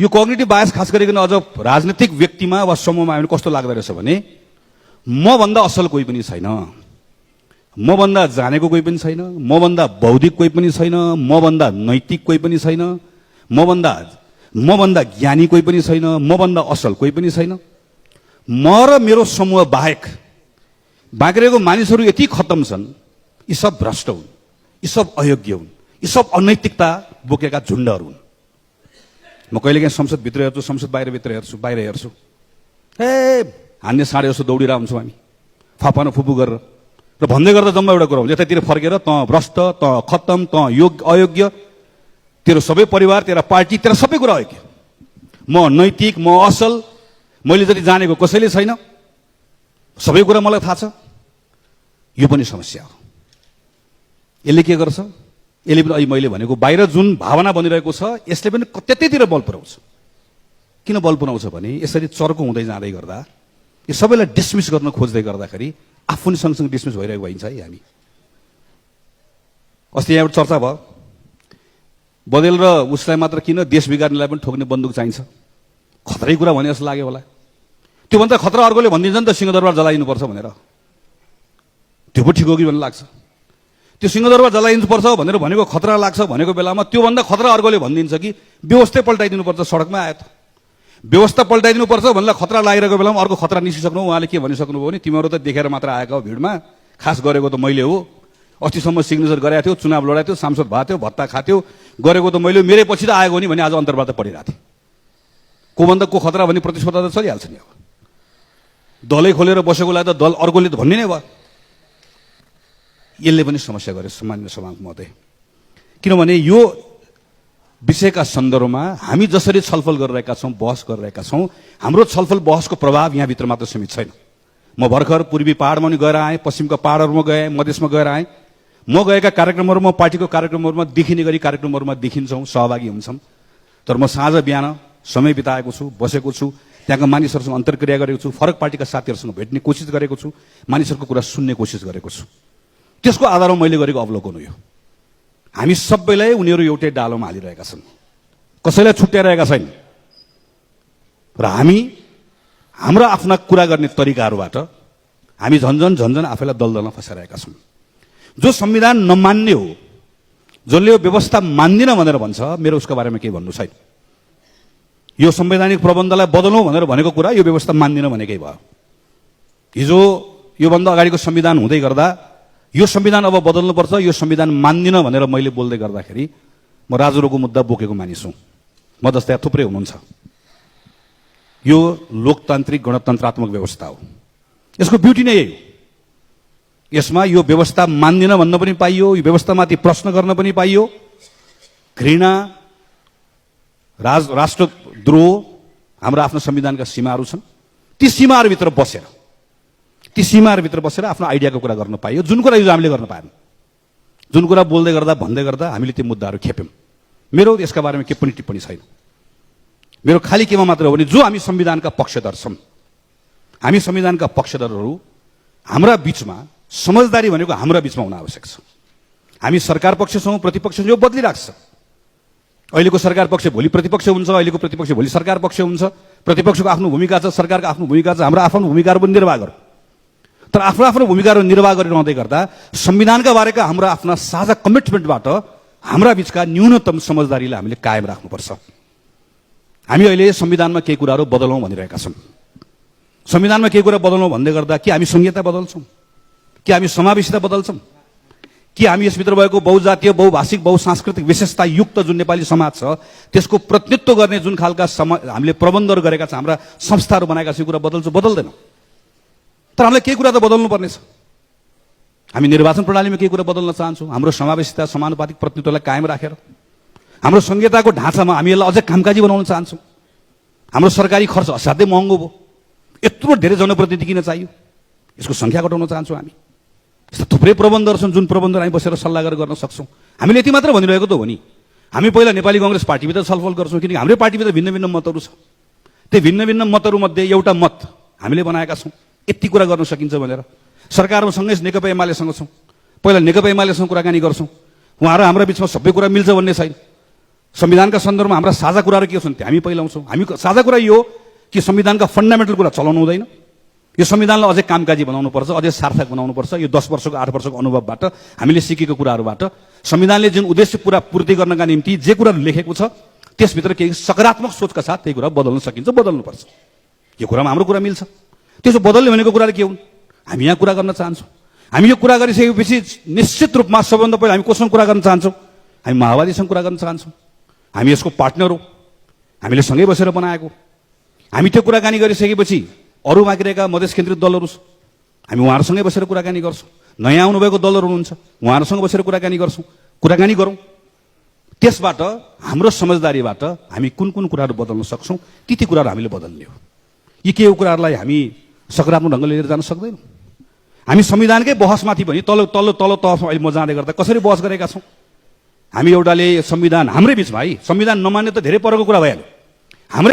यो cognitive bias खास गरिकन अझ राजनीतिक व्यक्तिमा वा समूहमा आयो भने कस्तो लाग्दो रहेछ भने मभन्दा असल कोही पनि छैन, मभन्दा जानेको कोही पनि छैन, मभन्दा बौद्धिक कोही पनि छैन, मभन्दा नैतिक कोही पनि छैन, मभन्दा ज्ञानी कोही पनि छैन, मभन्दा असल कोही पनि छैन। म र मेरो समूह बाहेक बाँकी रहेको मानिसहरू यति खत्तम छन्, यी सब भ्रष्ट हुन्, यी सब अयोग्य हुन्, यी सब अनैतिकता बोकेका झुण्डहरू हुन्। म कहिलेकाहीँ संसदभित्र हेर्छु, संसद बाहिर हेर्छु, हान्ने साढे जस्तो दौडिरहेको हुन्छौँ हामी फापानो फुपू गरेर र भन्दै गर्दा जम्मा एउटा कुरा हुन्छ, यतातिर फर्केर त भ्रष्ट, त खत्तम, त अयोग्य, तेरो सबै परिवार, तेरा पार्टी, तेरा सबै कुरा अयोग्य, म नैतिक, म असल, मैले जति जानेको कसैले छैन, सबै कुरा मलाई थाहा छ। यो पनि समस्या हो। यसले के गर्छ? यसले पनि अहिले मैले भनेको बाहिर जुन भावना बनिरहेको छ यसले पनि त्यतैतिर बल पुर्याउँछ। किन बल पुर्याउँछ भने यसरी चर्को हुँदै जाँदै गर्दा यो सबैलाई डिसमिस गर्न खोज्दै गर्दाखेरि आफू पनि सँगसँगै डिसमिस भइरहेको भइन्छ है हामी। अस्ति यहाँ एउटा चर्चा भयो, बदेल र उसलाई मात्र किन देश बिगार्नेलाई पनि ठोक्ने बन्दुक चाहिन्छ, खतरै कुरा भने जस्तो लाग्यो होला। त्योभन्दा खतरा अर्कोले भनिदिन्छ नि त सिंहदरबार जलाइनुपर्छ भनेर, त्यो पो ठिक हो कि भन्ने लाग्छ। त्यो सिंहदरबार जलाइनुपर्छ भनेर भनेको खतरा लाग्छ भनेको बेलामा त्योभन्दा खतरा अर्कोले भनिदिन्छ कि व्यवस्था पल्टाइदिनुपर्छ, सडकमा आयो त व्यवस्था पल्टाइदिनुपर्छ भनेर खतरा लागिरहेको बेलामा अर्को खतरा निस्किसक्नु। उहाँले के भनिसक्नुभयो भने तिमीहरू त देखेर मात्र आएका हो, भिडमा खास गरेको त मैले हो, अस्तिसम्म सिग्नेचर गरेको थियो, चुनाव लडाएको थियो, सांसद भएको थियो, भत्ता खाथ्यो, गरेको त मैले, मेरै पछि त आएको नि भने आज अन्तर्वार्ता पढिरहेको थिएँ। कोभन्दा को खतरा भने प्रतिस्पर्धा त चलिहाल्छ नि। अब दलै खोलेर बसेकोलाई त दल अर्कोले त भन्ने नै भयो। यसले पनि समस्या गरे सामान्य सभाको मते। किनभने यो विषयका सन्दर्भमा हामी जसरी छलफल गरिरहेका छौँ, बहस गरिरहेका छौँ, हाम्रो छलफल बहसको प्रभाव यहाँभित्र मात्र सीमित छैन। म भर्खर पूर्वी पहाडमा पनि गएर आएँ, पश्चिमका पहाडहरूमा गएँ, मधेसमा गएर आएँ। म गएका कार्यक्रमहरूमा, पार्टीको कार्यक्रमहरूमा देखिने गरी कार्यक्रमहरूमा देखिन्छौँ, सहभागी हुन्छौँ। तर म साँझ बिहान समय बिताएको छु, बसेको छु, त्यहाँका मानिसहरूसँग अन्तर्क्रिया गरेको छु, फरक पार्टीका साथीहरूसँग भेट्ने कोसिस गरेको छु, मानिसहरूको कुरा सुन्ने कोसिस गरेको छु। त्यसको आधारमा मैले गरेको अवलोकन हो यो। हामी सबैलाई उनीहरू एउटै डालोमा हालिरहेका छन्, कसैलाई छुट्याइरहेका छैन र हामी हाम्रा आफ्ना कुरा गर्ने तरिकाहरूबाट हामी झन्झन आफैलाई दलदलमा फसाइरहेका छौँ। जो संविधान नमान्ने हो, जसले यो व्यवस्था मान्दिन भनेर भन्छ, मेरो उसको बारेमा केही भन्नु छैन। यो संवैधानिक प्रबन्धलाई बदलौँ भनेर भनेको कुरा यो व्यवस्था मान्दिन भनेकै भयो। हिजो योभन्दा अगाडिको संविधान हुँदै गर्दा यो संविधान अब बदल्नुपर्छ, यो संविधान मान्दिन भनेर मैले बोल्दै गर्दाखेरि म राजुरोको मुद्दा बोकेको मानिस हुँ। म जस्तै थुप्रै हुनुहुन्छ। यो लोकतान्त्रिक गणतन्त्रात्मक व्यवस्था हो, यसको ब्युटी नै यही हो। यसमा यो व्यवस्था मान्दिन भन्न पनि पाइयो, यो व्यवस्थामाथि प्रश्न गर्न पनि पाइयो। घृणा, राष्ट्रद्रोह, हाम्रो आफ्नो संविधानका सीमाहरू छन्। ती सीमाहरूभित्र बसेर आफ्नो आइडियाको कुरा गर्न पाइयो, जुन कुरा हामीले गर्न पाएन। जुन कुरा बोल्दै गर्दा भन्दै गर्दा हामीले त्यो मुद्दाहरू खेप्यौँ। मेरो यसका बारेमा के पनि टिप्पणी छैन। मेरो खाली केमा मात्र हो भने जो हामी संविधानका पक्षधर छौँ, हामी संविधानका पक्षधरहरू, हाम्रा बिचमा समझदारी भनेको हाम्रा बिचमा हुन आवश्यक छ। हामी सरकार पक्ष छौँ, प्रतिपक्ष छौँ, यो बदलिरहेको छ। अहिलेको सरकार पक्ष भोलि प्रतिपक्ष हुन्छ, अहिलेको प्रतिपक्ष भोलि सरकार पक्ष हुन्छ। प्रतिपक्षको आफ्नो भूमिका छ, सरकारको आफ्नो भूमिका छ, हाम्रो आफ्नो भूमिकाहरू पनि निर्वाह गर्छ। तर आफ्नो आफ्नो भूमिकाहरू निर्वाह गरिरहँदै गर्दा संविधानका बारेका हाम्रा आफ्ना साझा कमिटमेन्टबाट हाम्रा बिचका न्यूनतम समझदारीलाई हामीले कायम राख्नुपर्छ। हामी अहिले संविधानमा केही कुराहरू बदलौँ भनिरहेका छौँ। संविधानमा केही कुरा बदलौँ भन्दै गर्दा के हामी संहिता बदल्छौँ, के हामी समावेशिता बदल्छौँ, कि हामी यसभित्र भएको बहुजातीय, बहुभाषिक, बहुसांस्कृतिक विशेषता युक्त जुन नेपाली समाज छ त्यसको प्रतिनिधित्व गर्ने जुन खालका हामीले प्रबन्धहरू गरेका छौँ, हाम्रा संस्थाहरू बनाएका छौँ, कुरा बदल्दैनौँ। तर हामीलाई केही कुरा त बदल्नु पर्नेछ। हामी निर्वाचन प्रणालीमा केही कुरा बदल्न चाहन्छौँ, हाम्रो समावेशिता, समानुपातिक प्रतिनिधित्वलाई कायम राखेर। हाम्रो संहिताको ढाँचामा हामी यसलाई अझै कामकाजी बनाउन चाहन्छौँ। हाम्रो सरकारी खर्च असाध्यै महँगो भयो, यत्रो धेरै जनप्रतिनिधि किन चाहियो, यसको सङ्ख्या घटाउन चाहन्छौँ हामी। यस्ता थुप्रै प्रबन्धहरू छन् जुन प्रबन्धहरू हामी बसेर सल्लाह गरेर गर्न सक्छौँ। हामीले यति मात्र भनिरहेको त हो नि, हामी पहिला नेपाली कांग्रेस पार्टीभित्र छलफल गर्छौँ, किनकि हाम्रै पार्टीभित्र भिन्न भिन्न मतहरू छ। त्यो भिन्न भिन्न मतहरूमध्ये एउटा मत हामीले बनाएका छौँ, यति कुरा गर्न सकिन्छ भनेर। सरकारमा सँगै नेकपा एमालेसँग छौँ, पहिला नेकपा एमालेसँग कुराकानी गर्छौँ, उहाँहरू हाम्रा बिचमा सबै कुरा मिल्छ भन्ने छैन। संविधानका सन्दर्भमा हाम्रा साझा कुराहरू के छन् त्यो हामी पहिलाउँछौँ। हामी साझा कुरा यो हो कि संविधानका फन्डामेन्टल कुरा चलाउनु हुँदैन, यो संविधानलाई अझै कामकाजी बनाउनुपर्छ, अझै सार्थक बनाउनुपर्छ। यो 10 वर्षको 8 वर्षको अनुभवबाट हामीले सिकेको कुराहरूबाट संविधानले जुन उद्देश्य पूर्ति गर्नका निम्ति जे कुराहरू लेखेको छ त्यसभित्र केही सकारात्मक सोचका साथ त्यही कुरा बदल्न सकिन्छ, बदल्नुपर्छ। यो कुरामा हाम्रो कुरा मिल्छ। त्यसो बदल्ने भनेको कुराहरू के हुन्? हामी यहाँ कुरा गर्न चाहन्छौँ। हामी यो कुरा गरिसकेपछि निश्चित रूपमा सबभन्दा पहिला हामी कोसँग कुरा गर्न चाहन्छौँ? हामी माओवादीसँग कुरा गर्न चाहन्छौँ। हामी यसको पार्टनर हो, हामीले सँगै बसेर बनाएको। हामी त्यो कुराकानी गरिसकेपछि अरू बाँकी रहेका मधेस केन्द्रित दलहरू छ, हामी उहाँहरूसँगै बसेर कुराकानी गर्छौँ। नयाँ आउनुभएको दलहरू हुनुहुन्छ, उहाँहरूसँग बसेर कुराकानी गर्छौँ, कुराकानी गरौँ। त्यसबाट हाम्रो समझदारीबाट हामी कुन कुन कुराहरू बदल्न सक्छौँ ती कुराहरू हामीले बदल्ने हो। यी के हो कुराहरूलाई हामी सकारात्मक ढङ्गले लिएर जान सक्दैनौँ। हामी संविधानकै बहसमाथि पनि तल्लो तल्लो तल्लो तहमा अहिले म जाँदै गर्दा कसरी बहस गरेका छौँ? हामी एउटाले संविधान हाम्रै बिचमा है संविधान नमान्ने त धेरै परको कुरा भइहाल्यो।